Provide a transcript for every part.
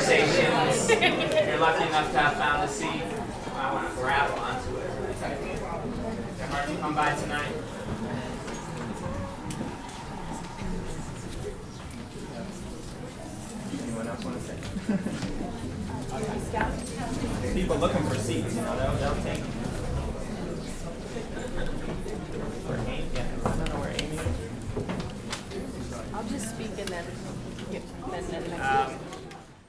conversations. If you're lucky enough to have found a seat, I want to grab onto it. They're hard to come by tonight. Anyone else want to say? People looking for seats, they'll take them. Where Amy? Yeah, I don't know where Amy is. I'll just speak and then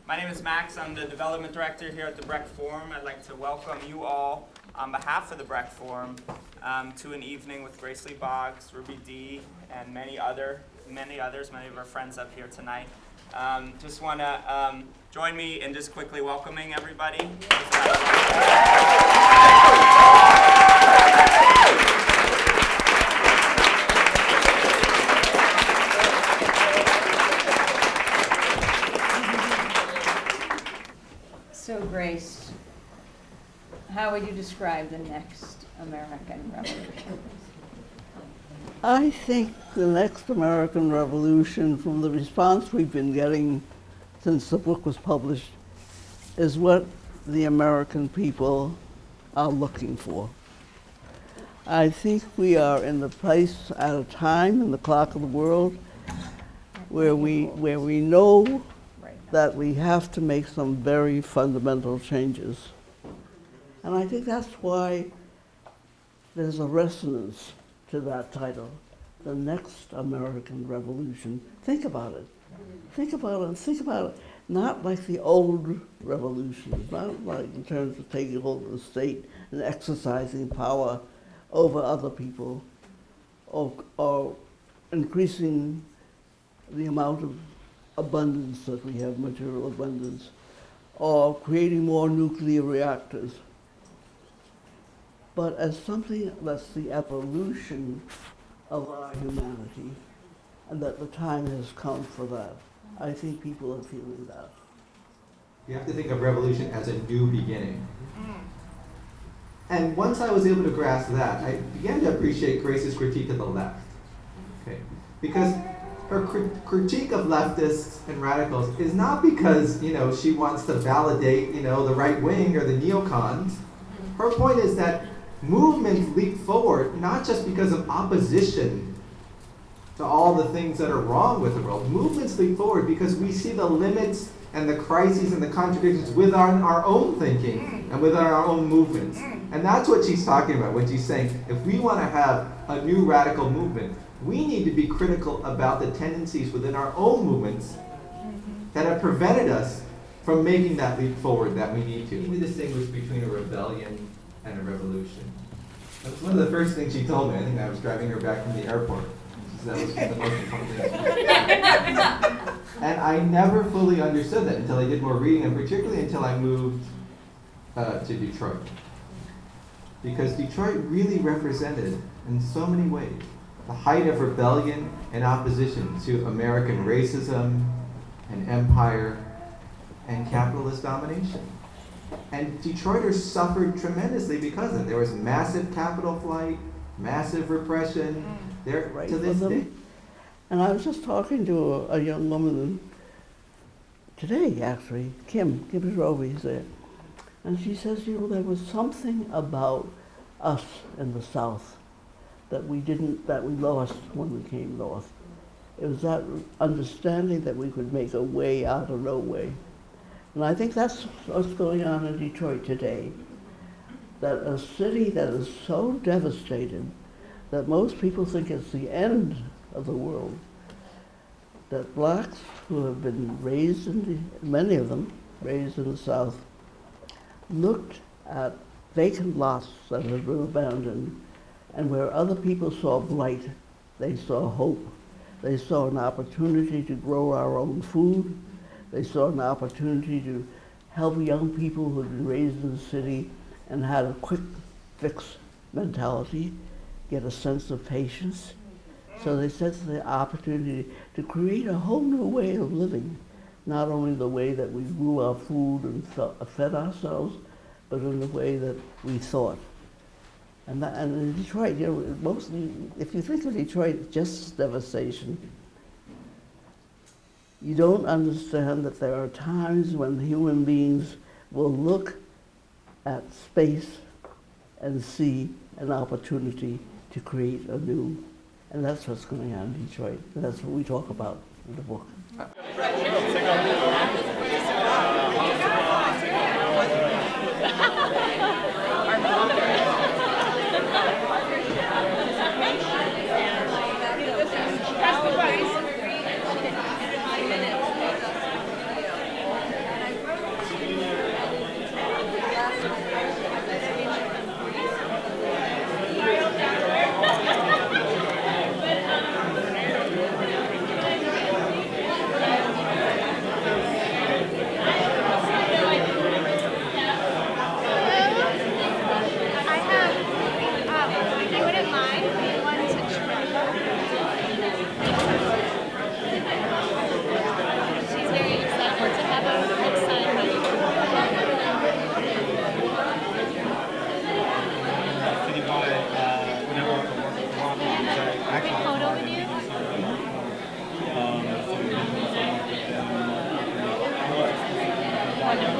My name is Max. I'm the development director here at the Brecht Forum. I'd like to welcome you all on behalf of the Brecht Forum to an evening with Grace Lee Boggs, Ruby D, and many of our friends up here tonight. Just want to join me in just quickly welcoming everybody. So, Grace, how would you describe the next American Revolution? I think the next American Revolution, from the response we've been getting since the book was published, is what the American people are looking for. I think we are in the place at a time in the clock of the world where we know that we have to make some very fundamental changes. And I think that's why there's a resonance to that title, the next American Revolution. Think about it. Think about it. Not like the old revolutions, not like in terms of taking over the state and exercising power over other people, or increasing the amount of abundance that we have, material abundance, or creating more nuclear reactors, but as something that's the evolution of our humanity, and that the time has come for that. I think people are feeling that. You have to think of revolution as a new beginning. And once I was able to grasp that, I began to appreciate Grace's critique of the left. Okay? Because her critique of leftists and radicals is not because, she wants to validate, the right wing or the neocons. Her point is that movements leap forward not just because of opposition to all the things that are wrong with the world. Movements leap forward because we see the limits and the crises and the contradictions within our own thinking and within our own movements. And that's what she's talking about when she's saying, if we want to have a new radical movement, we need to be critical about the tendencies within our own movements that have prevented us from making that leap forward that we need to. We distinguish between a rebellion and a revolution. That's one of the first things she told me. I think I was driving her back from the airport. She said that was the most important thing. And I never fully understood that until I did more reading, and particularly until I moved to Detroit. Because Detroit really represented, in so many ways, the height of rebellion and opposition to American racism and empire and capitalist domination. And Detroiters suffered tremendously because of it. There was massive capital flight, massive repression, there to this day. And I was just talking to a young woman today, actually, Kim is there. And she says, there was something about us in the South that we lost when we came north. It was that understanding that we could make a way out of no way. And I think that's what's going on in Detroit today. That a city that is so devastated that most people think it's the end of the world, that blacks who have been raised many of them raised in the South, looked at vacant lots that had been abandoned, and where other people saw blight, they saw hope. They saw an opportunity to grow our own food. They saw an opportunity to help young people who had been raised in the city and had a quick fix mentality, get a sense of patience. So they sensed the opportunity to create a whole new way of living, not only the way that we grew our food and fed ourselves, but in the way that we thought. And in Detroit, mostly, if you think of Detroit, just devastation. You don't understand that there are times when human beings will look at space and see an opportunity to create anew. And that's what's going on in Detroit. And that's what we talk about in the book.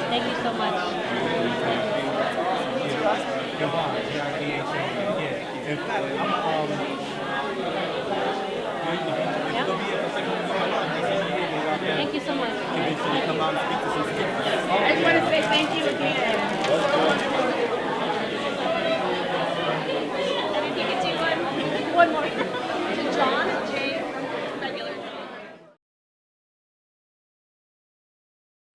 Thank you so much. Thank you so much. I just want to say thank you again.